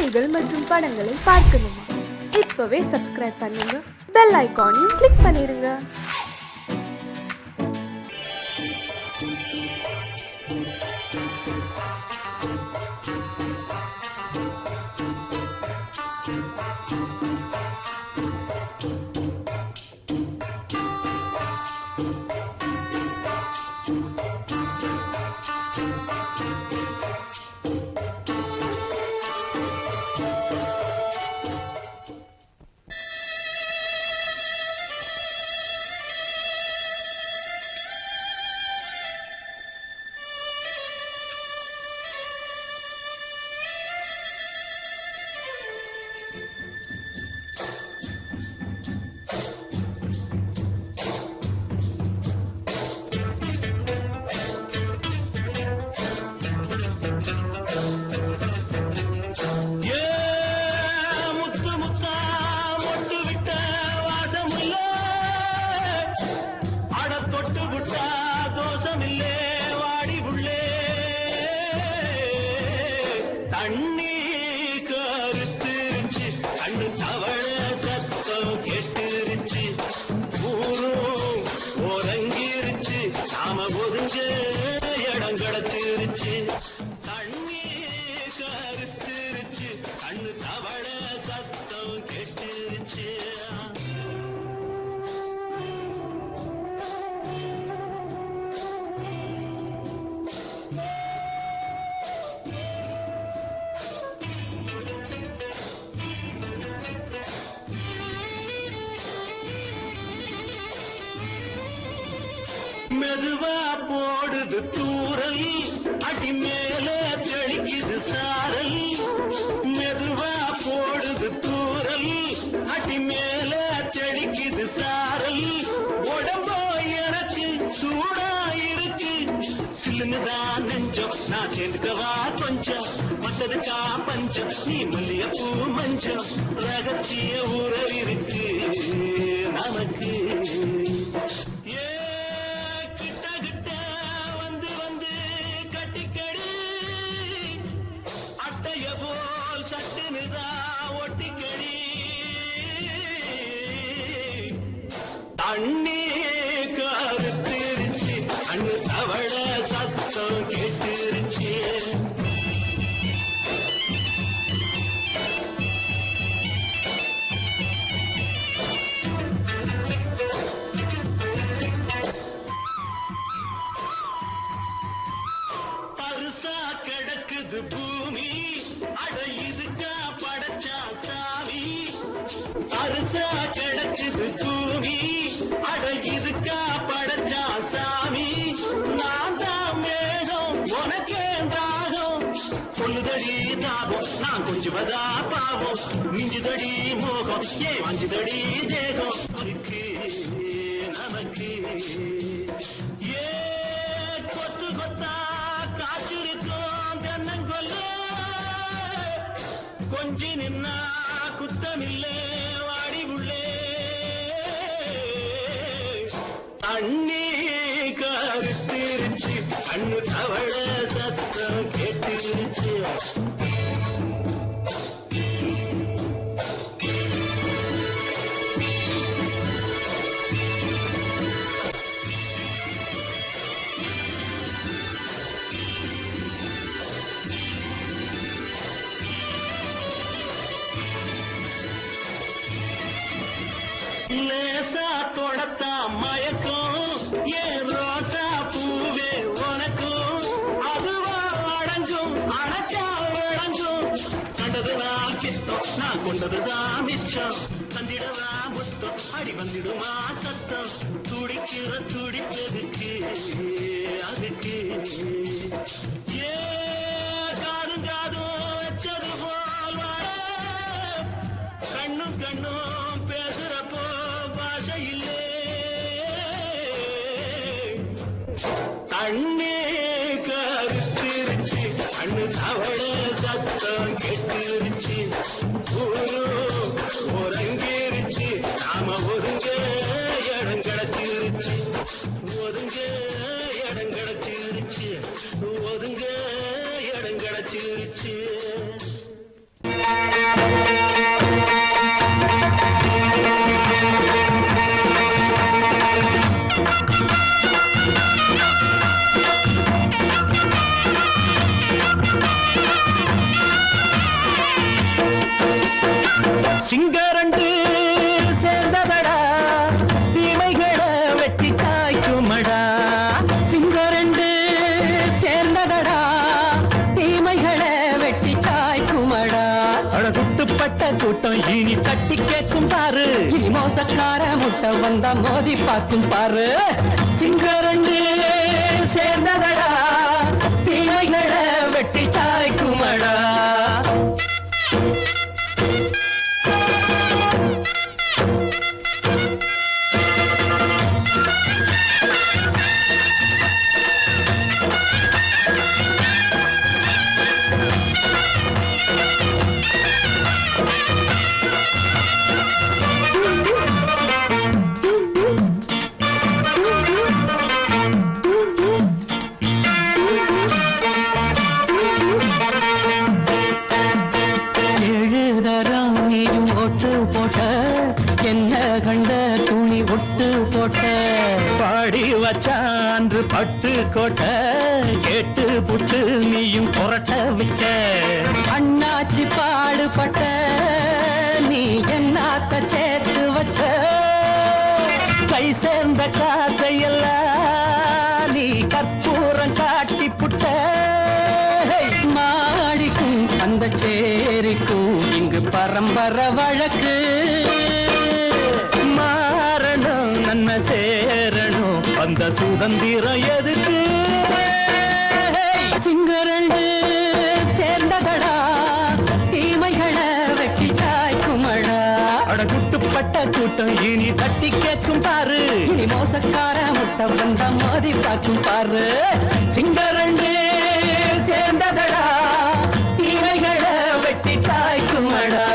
செய்திகள் மற்றும் படங்களை பார்க்கணுமா? இப்பவே சப்ஸ்கிரைப் பண்ணுங்க, பெல் ஐகானையும் கிளிக் பண்ணிருங்க. தண்ணி கருத்துருச்சு, கண்ணு தவள சத்தம் கெட்டுருச்சு, ஊரும் உறங்கிருச்சு, நாம ஒதுங்க இடம் கிடச்சிருச்சு. தண்ணி கருத்துருச்சு, கண்ணு தவள சத்தம் கெட்டுருச்சு. மெதுவா போடுது தூரல், அடி மேல தெளிக்குது சாரல். மெதுவா போடுது தூரல், அடி மேல தெளிக்குது சாரல். உடம்போ எனக்கு சூடா இருக்கு, சில்லுன்னுதான் நெஞ்சம், நான் சேர்ந்துக்கவா கொஞ்சம், மத்ததுக்கா பஞ்சம், நீ மல்லியப்பூ மஞ்சம். ரகசிய உறவிருக்கு நமக்கு. தண்ணி கருத்துருச்சு, கண்ணு தவள சத்தம் கெட்டுருச்சு. பருசா கிடக்குது பூமி, அட இதுக்கா படைச்சா சாமி. பருசா கிடக்குது பூமி, அட இதுக்கா படைச்சா சாமி. நான் தான் மேகம், உனக்கே தாகம், சொல்லுதடி தாபம், நான் கொஞ்சுவதா பாவம். மிஞ்சுதடி மோகம், ஏன் வஞ்சுதடி தேகம் இருக்கு நமக்கு. ஏ கொத்து கொத்தா காய்ச்சிருக்கும் தென்னங்கொல்ல, கொஞ்சி நின்னா குத்தமில்லே வாடி உள்ளே. தண்ணி கருத்திருச்சு, கண்ணு தவள சத்தம் கேட்டுருச்சு. லேசா தொடத்தா மயக்கம், ஏன் ரோசா பூவே உனக்கும். அதுவா அடைஞ்சும் அடைச்சா விளைஞ்சும், கண்டது நான் கித்தம், நான் கொண்டதுதான் மிச்சம். தந்திடவா முத்தம், அடி வந்திடுமா சத்தம், துடிக்கிற துடிப்பதுக்கு அதுக்கு. ஏ காதும் காதும் வச்சது போல் வாழ, கண்ணும் கண்ணும் பேசுறப்போ பாஷை இல்லே. தண்ணி கருத்திருச்சு, கண்ணு தவள சத்தம் கெட்டுருச்சு, ஊரும் உறங்கிருச்சு, நாம ஒதுங்க இடம் கிடச்சிருச்சு. ஒதுங்க இடம் கிடச்சிருச்சு, ஒதுங்க இடம் கிடச்சிருச்சு. சிங்கரண்டு சேர்ந்ததடா தீமைகளை வெட்டி காய்க்குமடா. சிங்கரண்டு சேர்ந்ததடா தீமைகளை வெட்டி சாய்க்குமடா. அழகுட்டுப்பட்ட கூட்டம் இனி தட்டி கேட்கும் பாரு. இனி மோசக்கார முட்டை வந்தா மோதி பார்க்கும் பாரு. சிங்கரண்டு சேர்ந்ததடா தீமைகளை வெட்டி சாய்க்குமடா. என்ன கண்ட துணி ஒட்டு போட்ட பாடி வச்சான்று பட்டு கோட்ட கேட்டு புட்டு நீயும் புரட்ட விட்ட. அண்ணாச்சி பாடுபட்ட நீ என்னாத்த சேர்த்து வச்ச. கை சேர்ந்த காசையெல்லாம் நீ கற்பூரம் காட்டி புட்ட. மாடிக்கும் அந்த சேரிக்கும் இங்கு பரம்பரை வழக்கு. மாறணும் நன்மை சேரணும் அந்த சுதந்திரம் எதுக்கு. சிங்கரண்டு சேர்ந்ததடா தீமைகளை வெட்டி சாய்க்குமடா. அடகுட்டுப்பட்ட கூட்டம் இனி தட்டி கேட்கும் பாரு. இனி மோசக்கார முட்டை வந்த மோதி பார்க்கும் பாரு. சிங்கரண்டு சேர்ந்ததடா தீமைகளை வெட்டி சாய்க்குமடா.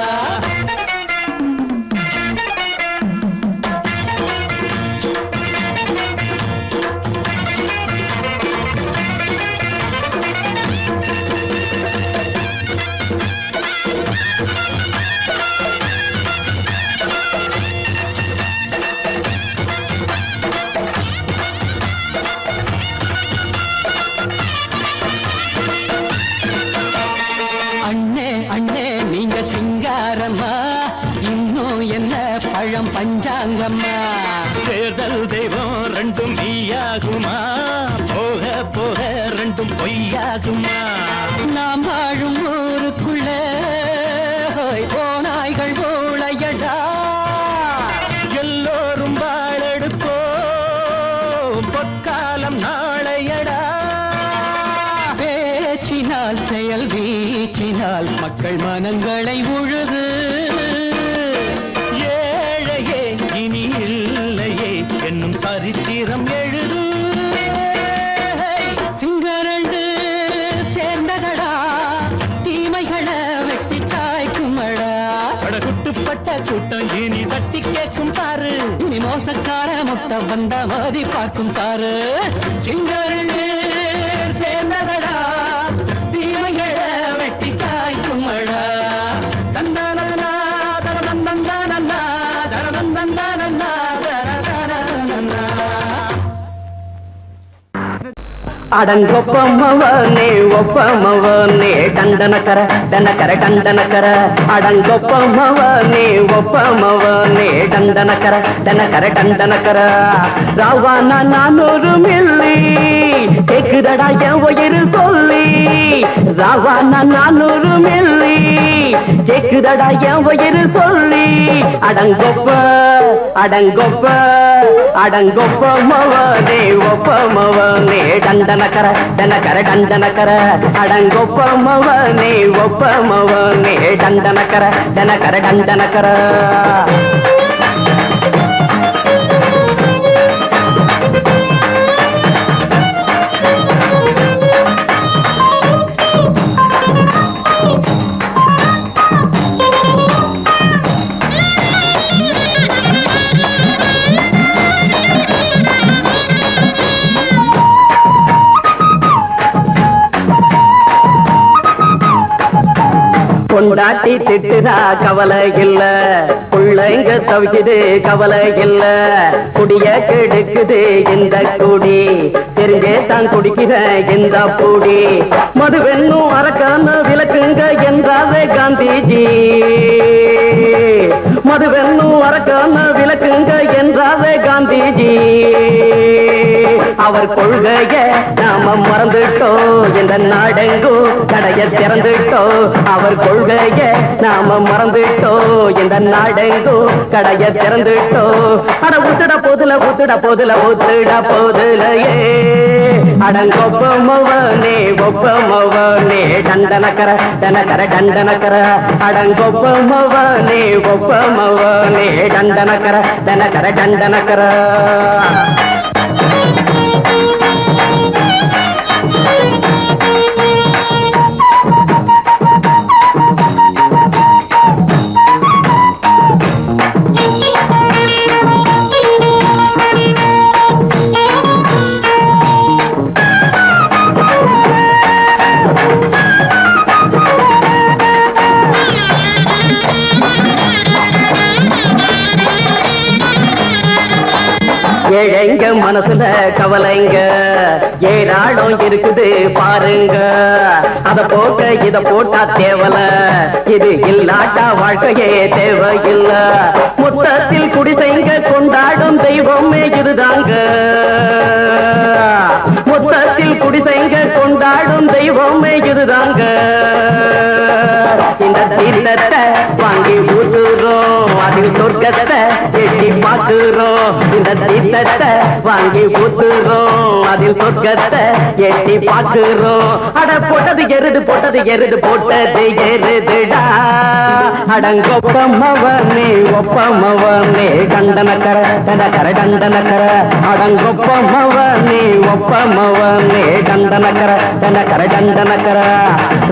பழம் பஞ்சாங்கம்மா. தேர்தல் தெய்வம் ரெண்டும் மெய்யாகுமா போக போக ரெண்டும் பொய்யாகுமா. நாம் வாழும் ஊருக்குள்ள போனாய்கள் ஊழையடா. எல்லோரும் வாழெடுப்போ பொற்காலம் நாளையடா. பேச்சினால் செயல் வீச்சினால் மக்கள் மனங்களை உழுது. என்னும் சரித்திரம் எழுது. சிங்கரண்டு சேர்ந்ததடா தீமைகளை வெட்டி சாய்க்குமடா. அடகுட்டுப்பட்ட கூட்டம் இனி தட்டி கேட்கும் பாரு. இனி மோசக்கார முட்டை வந்த மோதி பார்க்கும் பாரு. சிங்கரண்டு சேர்ந்ததடா தீமைகளை வெட்டி சாய்க்குமடா. தந்தானா தரதந்தந்தானா தரதந்தந்தானா. அடங்கொப்பமவனே ஒப்பமவனே டண்டனக்கர டனக்கர டண்டனக்கர. அடங்கொப்பமவனே ஒப்பமவனே டண்டனக்கர டனக்கர டண்டனக்கர. ராவானா 400 மில்லி கேக்குதடா என் உயிர் சொல்லி. ராவானா 400 மில்லி கேக்குதடா என் உயிர் சொல்லி. அடங்கொப்ப அடங்கொப்ப அடங்கொப்பமவனே ஒப்பமவனே டண்டனக்கர டனக்கர டண்டனக்கர. அடங்கொப்பமவனே ஒப்பமவனே டண்டனக்கர டனக்கர டண்டனக்கர. பொண்டாட்டி திட்டுதா கவலை இல்ல, பிள்ளைங்க தவிக்குது கவலை இல்ல. குடிய கெடுக்குது இந்த குடி, தெரிஞ்சே தான் குடிக்கிற இந்த பூடி. மதுவென்னும் அரக்கான விளக்குங்க என்றாரே காந்திஜி. இந்த நாடெங்கோ கடைய திறந்துட்டோ அவர் கொள்கைய நாம மறந்துட்டோ இந்த நாடெங்கோ கடைய திறந்துட்டோ அட ஊத்துட போதுல ஊத்துட போதுல ஊத்துட போதுலையே அடங்கொப்பமவனே ஒப்பமவனே டண்டனக்கர டனக்கர டண்டனக்கர அடங்கொப்பமவனே ஒப்பமவனே டண்டனக்கர டனக்கர டண்டனக்கர ஏழைங்க மனசுல கவலைங்க ஏராளம் இருக்குது பாருங்க அத போட்ட இத போட்டா தேவல இது இல்லாட்டா வாழ்க்கையே தேவையில்ல மொத்தத்தில் குடிசைங்க கொண்டாடும் தெய்வமே இதுதாங்க மொத்தத்தில் குடிசைங்க கொண்டாடும் தெய்வமே இதுதாங்க இந்த தீர்த்தத்தை வாங்கி ஊத்துறோம் அதில் சொர்க்கத்தை எட்டி பார்க்கிறோம் இந்த தீர்த்தத்தை வாங்கி ஊத்துறோம் அதில் சொர்க்கத்தை எட்டி பார்க்கிறோம் அட போட்டது எருது போட்டது எருதுடா அடங்கொப்பமவனே ஒப்பமவனே கண்டனக்கர டனக்கர டண்டனக்கர அடங்கொப்பமவனே ஒப்பமவனே கண்டனக்கர டனக்கர டண்டனக்கர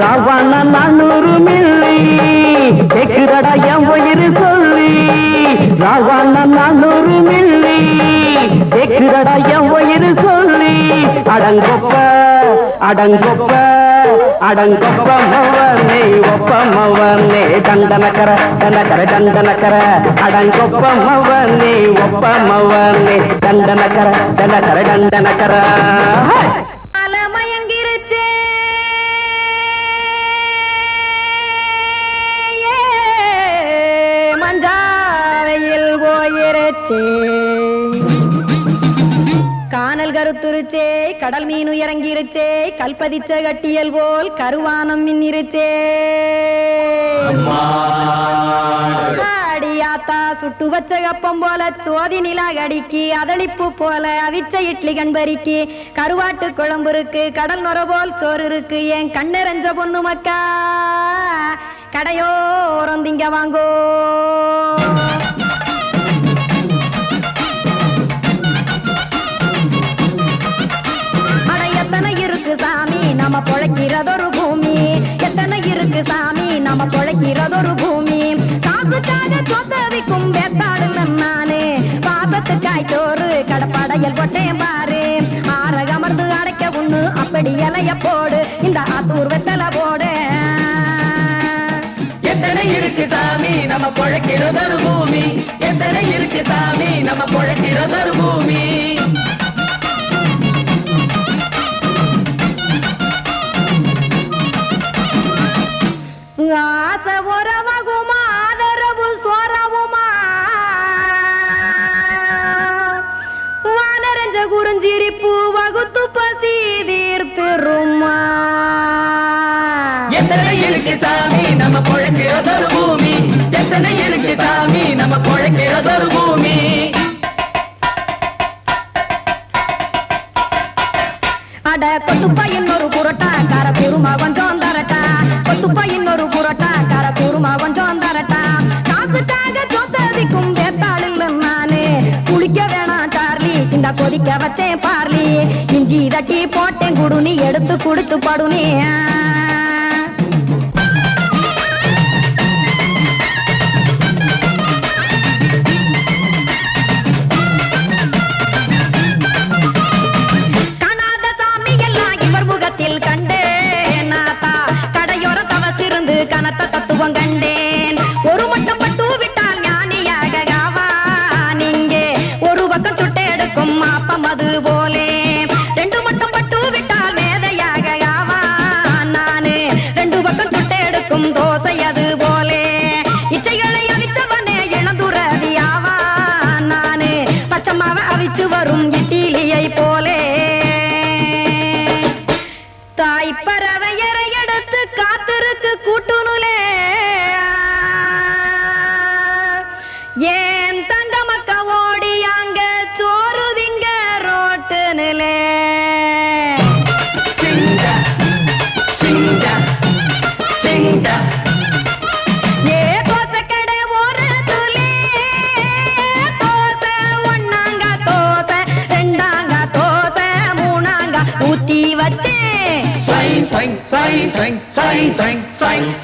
ராவண 400 மில்லி கேக்குதடா என் உயிர் சொல்லி ராவண 400 மில்லி கேக்குதடா என் உயிர் சொல்லி அடங்கொப்ப அடங்கொப்ப அடங்கொப்பமவனே ஒப்பமவனே டண்டனக்கர டனக்கர டண்டனக்கர அடங்கொப்பமவனே ஒப்பமவனே டண்டனக்கர டனக்கர டண்டனக்கர அலமயங்கிருச்சே மஞ்சாவையில் போயிருச்சே கானல் கருத்துருச்சே கடல் மீன் இறங்கிருச்சே கல்பதிச்ச கட்டியல் போல் கருவானம் மின்னிருச்சே அடியாத்தா சுட்டு வச்ச கப்பம் போல சோதி நிலா கடிக்கு அதளிப்பு போல அவிச்ச இட்லி கண்பறிக்கு கருவாட்டு குழம்பு இருக்கு கடல் நுர போல் சோறு இருக்கு என் கண்ணெரஞ்ச பொண்ணு மக்கா கடையோரம் திங்க வாங்கோ எத்தனை இருக்கு சாமி நம்ம பொழைக்கிறதொரு பூமி எத்தனை இருக்கு சாமி நம்ம பொழைக்கிறதொரு பூமி காசுக்காக சொத்தவிக்கும் வேத்தாடுல நானே பாசத்துக்காய் சோறு கடப்படையல் போட்டேன் பாரு ஆற அமர்ந்து அடைக்க ஒண்ணு அப்படி இலைய போடு இந்த ஆத்தூர் வெத்தலை போடு எத்தனை இருக்கு சாமி நம்ம பொழைக்கிறதொரு பூமி எத்தனை இருக்கு சாமி நம்ம பொழைக்கிறதொரு பூமி ஆசை உறவகுமா ஆதரவு சோறவுமா வானரஞ்ச குறிஞ்சிரிப்பு வகுத்து பசி தீர்த்துருமா எத்தனை இருக்கு சாமி நம்ம பொழைக்கிறதொரு பூமி எத்தனை இருக்கு சாமி நம்ம பொழைக்கிறதொரு பூமி அட கொத்துப்பா இன்னொரு புரோட்டா கார பெருமா கொஞ்சம் தரட்டா கொத்துப்பா இன்னொரு புரோட்டா கார பெருமா கொஞ்சம் தரட்டா காசுக்காக சொத்ததிக்கும் வேத்தாளில் நானே குளிக்க வேணாம் சார்லி இந்த கொதிக்க வச்சேன் பார்லி இஞ்சி தட்டி போட்டேன் குடுனி எடுத்து குடிச்சு படுனி கனத்த தத்துவம் கண்டேன் ஒரு மட்டும் பட்டு விட்டால் ஞானியாக ஆவான் இங்கே ஒரு பக்கம் சுட்டு எடுக்கும் மாப்பம் அது போலே ரெண்டு மட்டும் பட்டு விட்டால் மேதையாக ஆவான் நானு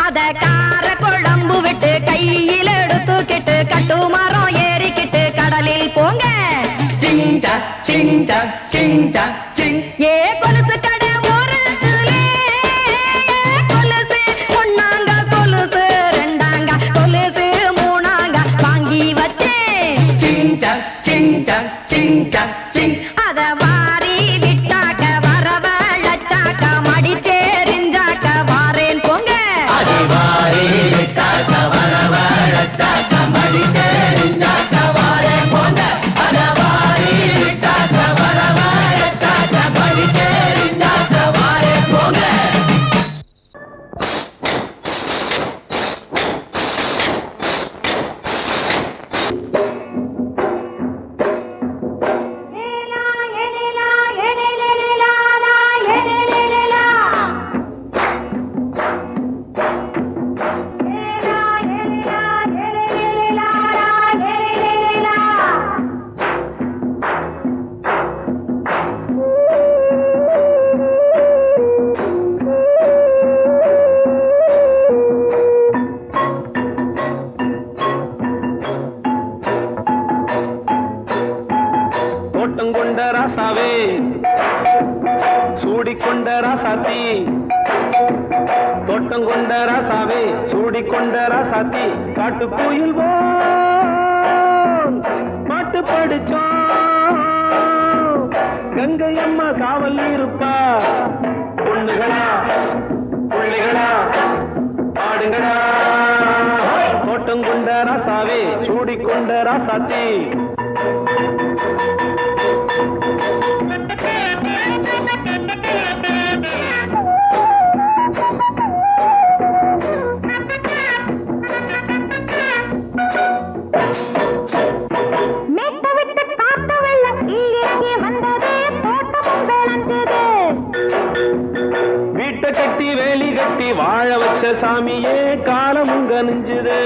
அத கார குழம்பு விட்டு கையில் எடுத்துக்கிட்டு கட்டு மரம் ஏறிக்கிட்டு கடலில் போங்க ஏ கொலுசு கடை ஓரத்திலே கொலுசு ஒண்ணாங்க கொலுசு ரெண்டாங்க கொலுசு மூணாங்க வாங்கி வச்சேன் அத வாரி விட்டாக்க வரவழைச்சாக்க மடிச்சேரிஞ்சாக்க வாரேன் போங்க தோட்டங்கொண்ட ராசாவே சூடிக்கொண்ட ராசாத்தி தோட்டங்கொண்ட ராசாவே சூடிக்கொண்ட ராசாத்தி காட்டுக்குயில் பாட்டு படிச்சோம் கங்கை அம்மா காவல் இருப்பா பொண்ணுகளா பிள்ளைகளா ஆடுங்களா தோட்டங்கொண்ட ராசாவே சூடிக்கொண்ட ராசாத்தி வீட்டை கட்டி வேலி கட்டி வாழ வச்ச சாமியே காலமுங்க நெஞ்சுது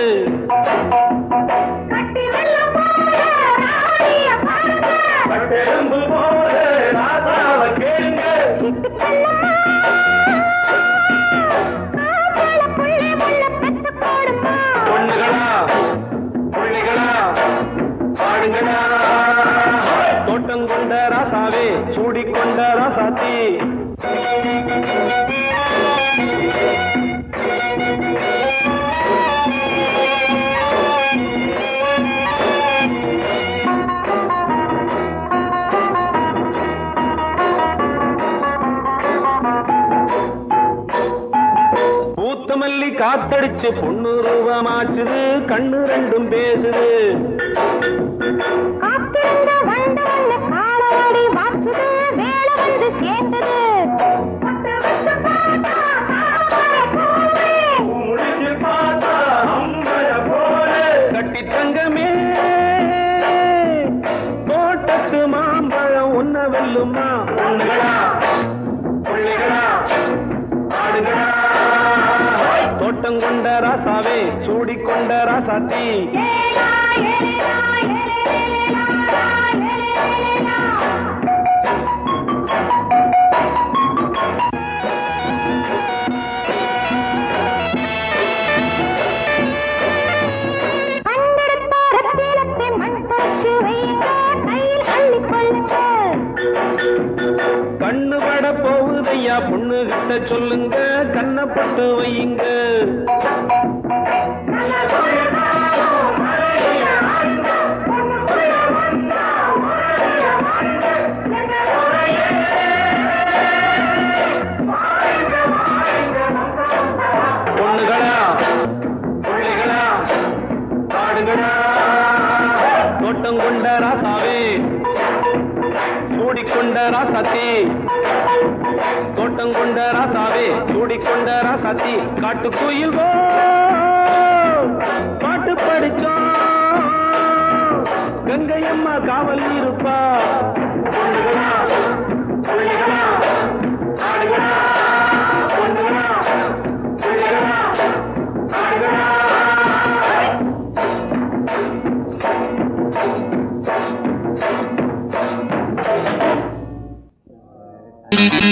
பொண்ணுகளா பிள்ளைகளா ஆடுங்களா தோட்டங்கொண்ட ராசாவே சூடிக்கொண்ட ராசாத்தி பூத்தமல்லி காத்தடிச்சு பொண்ணு ரூபமாச்சுது கண்ணு ரெண்டும் பேசுது கட்டி தங்கமே தோட்டத்து மாம்பழம் உன்ன வெல்லுமா பொண்ணுகளா பிள்ளைகளா ஆடுகளா தோட்டங்கொண்ட ராசாவே சூடிக்கொண்ட ராசாத்தி கண்ணு பட போகுதையா பொண்ணு கிட்ட சொல்லுங்க கண்ணப்பட்டு வையுங்க பொண்ணுகளா பிள்ளைகளா ஆடுகளா தோட்டங்கொண்ட ராசாவே சூடிக்கொண்ட ராசாத்தி தோட்டங்கொண்ட ராசாவே சூடிக்கொண்ட ராசாத்தி காட்டுக்குயில் பாட்டு படிச்சோம் கங்கை அம்மா காவல் இருப்பா பொண்ணுகளா பிள்ளைகளா ஆடுகளா பொண்ணுகளா பிள்ளைகளா ஆடுகளா Thank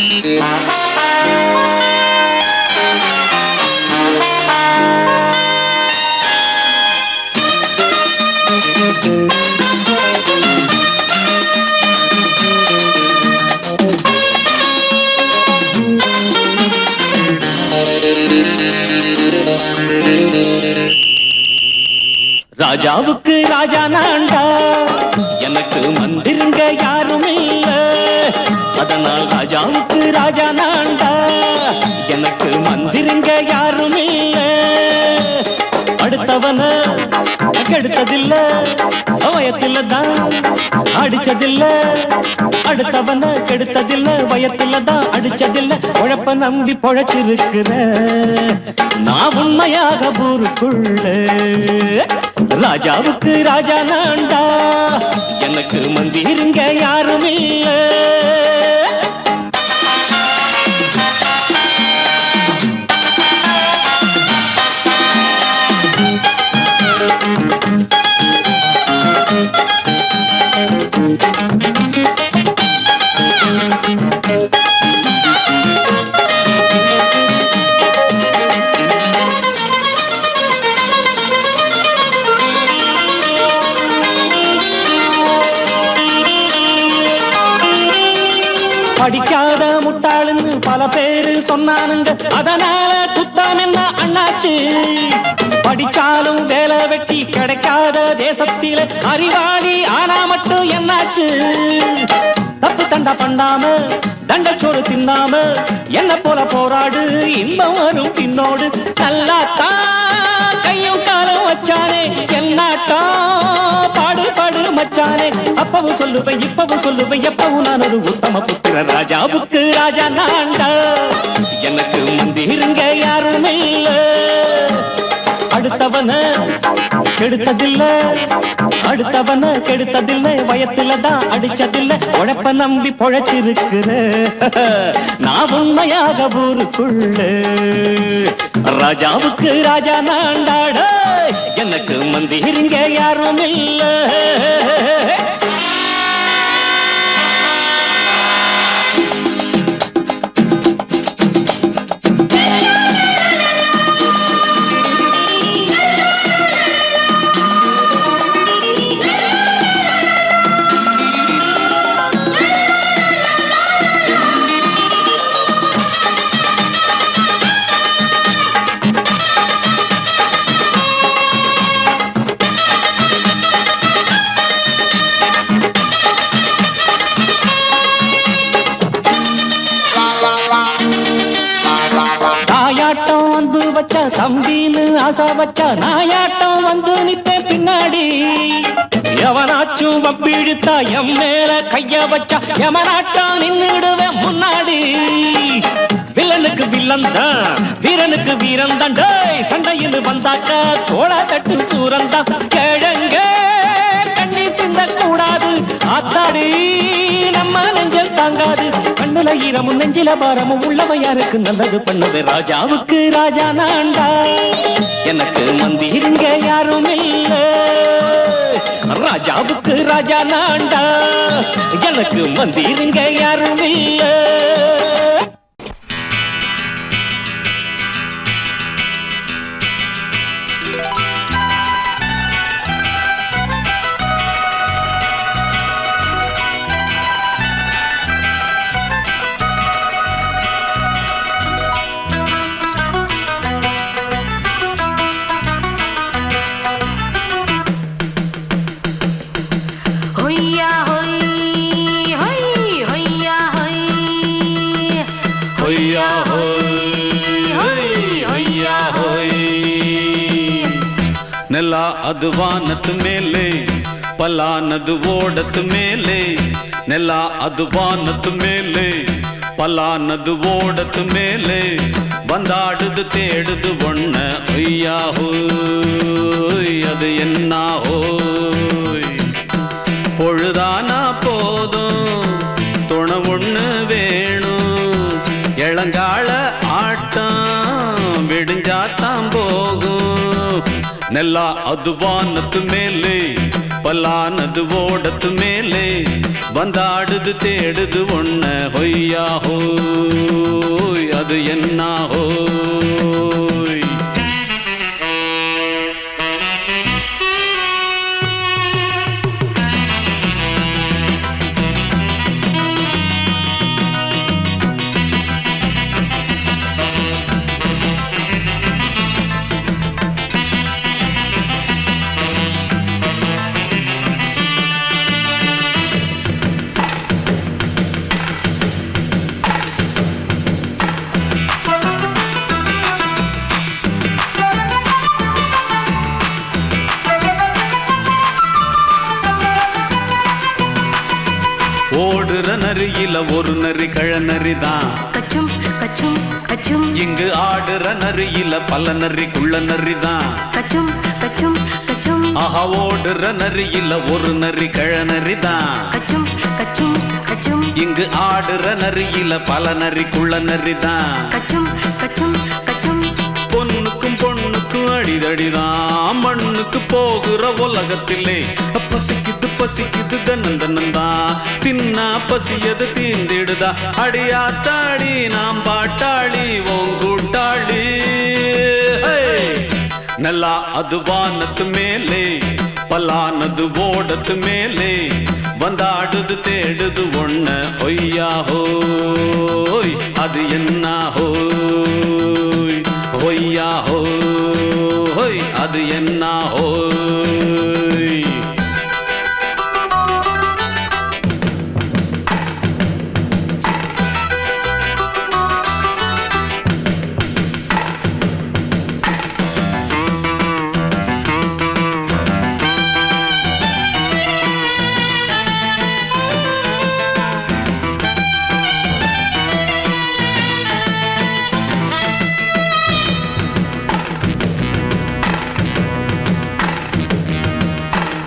you. ராஜாவுக்கு ராஜா நான்டா எனக்கு மந்திருங்க யாரும் இல்ல அதனால் ராஜாவுக்கு ராஜா நான்டா எனக்கு மந்திருங்க யாரும் இல்ல அடுத்தவன கெடுத்ததில்ல வயத்தில தான் அடிச்சதில்ல அடுத்தவன கெடுத்ததில்ல வயத்தில தான் அடிச்சதில்ல உழப்ப நம்பி பொழைச்சிருக்கிற நான் உண்மையாக ஊருக்குள்ள ராஜாவுக்கு ராஜா நான்டா எனக்கு மந்திருங்க யாரும் இல்ல படிக்காத முட்டாளுன்னு பல பேரு சொன்னானுங்க அதனால குத்தம் என்ன அண்ணாச்சு படிச்சாலும் வேலை வெட்டி கிடைக்காத தேசத்தில அறிவாளி ஆனா மட்டும் என்னாச்சு தப்பு தண்டா பண்ணாம தண்டச்சோறு தின்னாம என்ன போல போராடு இன்பம் வரும் பின்னோடு நல்லாத்தான் கையும் காலம் வச்சானே என்னாட்டா பாடு பாடு மச்சானே அப்பவும் சொல்லுவேன் இப்பவும் சொல்லுவேன் எப்பவும் நான் ஒரு உத்தம புத்திர ராஜாவுக்கு ராஜா நான்டா எனக்கு மந்திருங்க யாரும் இல்ல அடுத்தவன கெடுத்ததில்ல அடுத்தவன கெடுத்ததில்ல வயத்தில தான் அடிச்சதில்ல உழைப்ப நம்பி பொழைச்சிருக்கிற நான் உண்மையாக ஊருக்குள்ள ராஜாவுக்கு ராஜா நான்டாட எனக்கு மந்திருங்க யாரும் இல்ல தம்பின்னு ஆசா வச்சா நாயாட்டம் வந்து நிப்பேன் பின்னாடி எவனாச்சும் வப்பிழுத்தா எம் மேல கைய வச்சா எவனாட்டம் நின்னுடுவேன் முன்னாடி வில்லனுக்கு வில்லன் தான் வீரனுக்கு வீரன் தான் சண்டையில் வந்தாக்கா தோளா தட்டு சூரன் தான் கிழங்க கண்ணி திந்த கூடாது ஆத்தாடி நம்ம நெஞ்சல் தாங்காது கண்ணுல ஈரமும் நெஞ்சில பாரமும் உள்ளவன் யாருக்கு நல்லது பண்ணது ராஜாவுக்கு ராஜா நான்டா எனக்கு மந்திருங்க யாரும் இல்ல ராஜாவுக்கு ராஜா நான்டா எனக்கு மந்திருங்க யாரும் இல்ல ನೆಲ ಅದು ವಾನದ ಮೇಲೆ ಪಲಾನದು ಓಡದ ಮೇಲೆ ನೆಲ ಅದು ವಾನದ ಮೇಲೆ ಪಲಾನದು ಓಡದ ಮೇಲೆ ಬಂದಾಡುದು தேடுது ஒண்ண ஐயா ஹோய் அது என்ன ஹோய் பொழுதானா போதும் துணை ஒண்ணு வேணும் இளங்கால ஆட்டம் விடிஞ்சாத்தான் போகும் ನೆಲ ಅದು ವಾನದ ಮೇಲೆ ಪಲಾನದು ಓಡದ ಮೇಲೆ ಬಂದಾಡುದು தேடுது ஒண்ண ಹೊಯ್ಯಾ ಹೋಯ್ ಅದು என்ன ಹೋಯ್ நரியில ஒரு நரி கழநரிதான் கச்சும் கச்சும் கச்சும் இங்கு ஆடுற நரியில பல நரி குள்ள நரிதான் கச்சும் கச்சும் கச்சும் ஆஹா ஓடுற நரியில ஒரு நரி கழநரிதான் கச்சும் கச்சும் கச்சும் இங்கு ஆடுற நரியில பல நரி குள்ள நரிதான் கச்சும் கச்சும் கச்சும் பொண்ணுக்கும் பொண்ணுக்கும் அடிதடிதான் மண்ணுக்கு போகிற உலகத்திலே பசிக்குது பசிக்குது தன்னந்தனந்தான் தின்னா பசியது தீந்திடுதா அடியாத்தாடி நாம் பாட்டாளி உன் கூட்டாளி நல்லா அது வானத்து மேலே பலானது ஓடத்து மேலே வந்தாடுது தேடுது ஒண்ண ஒய்யா ஹோய் அது என்ன ஹோய் ஒய்யா ஹோய் அது என்ன ஹோய்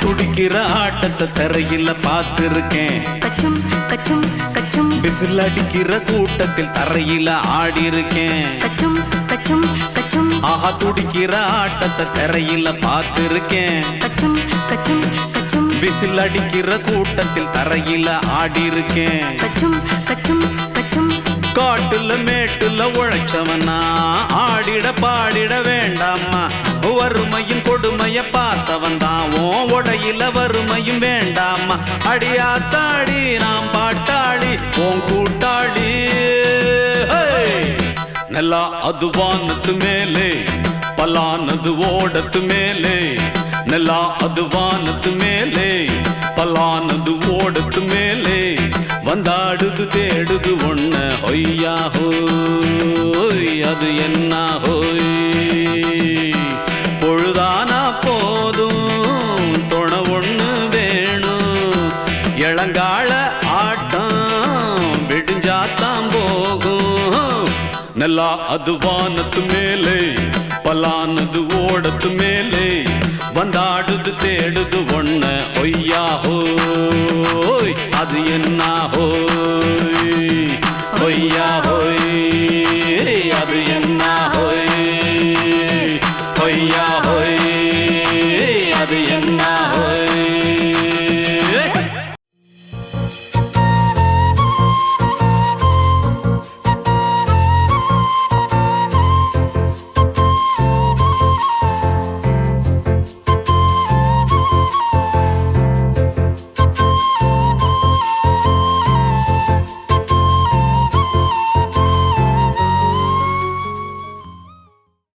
துடிக்கிற ஆட்டத்தை தரையில பார்த்திருக்கேன் கச்சும் கச்சும் கச்சும் விசில் அடிக்கிற கூட்டத்தில் தரையில ஆடி இருக்கேன் கச்சும் கச்சும் கச்சும் ஆஹா துடிக்கிற ஆட்டத்தை தரையில பார்த்திருக்கேன் கச்சும் கச்சும் கச்சும் விசில் அடிக்கிற கூட்டத்தில் தரையில ஆடி இருக்கேன் கச்சும் கச்சும் கச்சும் காட்டுல மேட்டுல உழைச்சவனா ஆடிட பாடிட வேண்டாமா வறுமையும் கொடுமைய பார்த்தவன் தான் உடையில வறுமையும் வேண்டாமா அடியாத்தாடி நாம் பாட்டாளி உன் கூட்டாளி நல்லா அது வானத்து மேலே பலானது ஓடத்து மேலே நல்லா அது வானத்து மேலே பலானது ஓடத்து மேலே வந்தாடுது தேடுது ஒண்ண ஒய்யா ஹோய் அது என்ன ஹோய் பொழுதானா போதும் துணை ஒண்ணு வேணும் இளங்கால ஆட்டம் விடிஞ்சாத்தான் போகும் நல்லா அது வானத்து மேலே பலானது ஓடத்து மேலே வந்தாடுது தேடுது ஒண்ண ஒய்யா ஹோய் அது என்ன ஹோய் ஒய்யா ஹோய்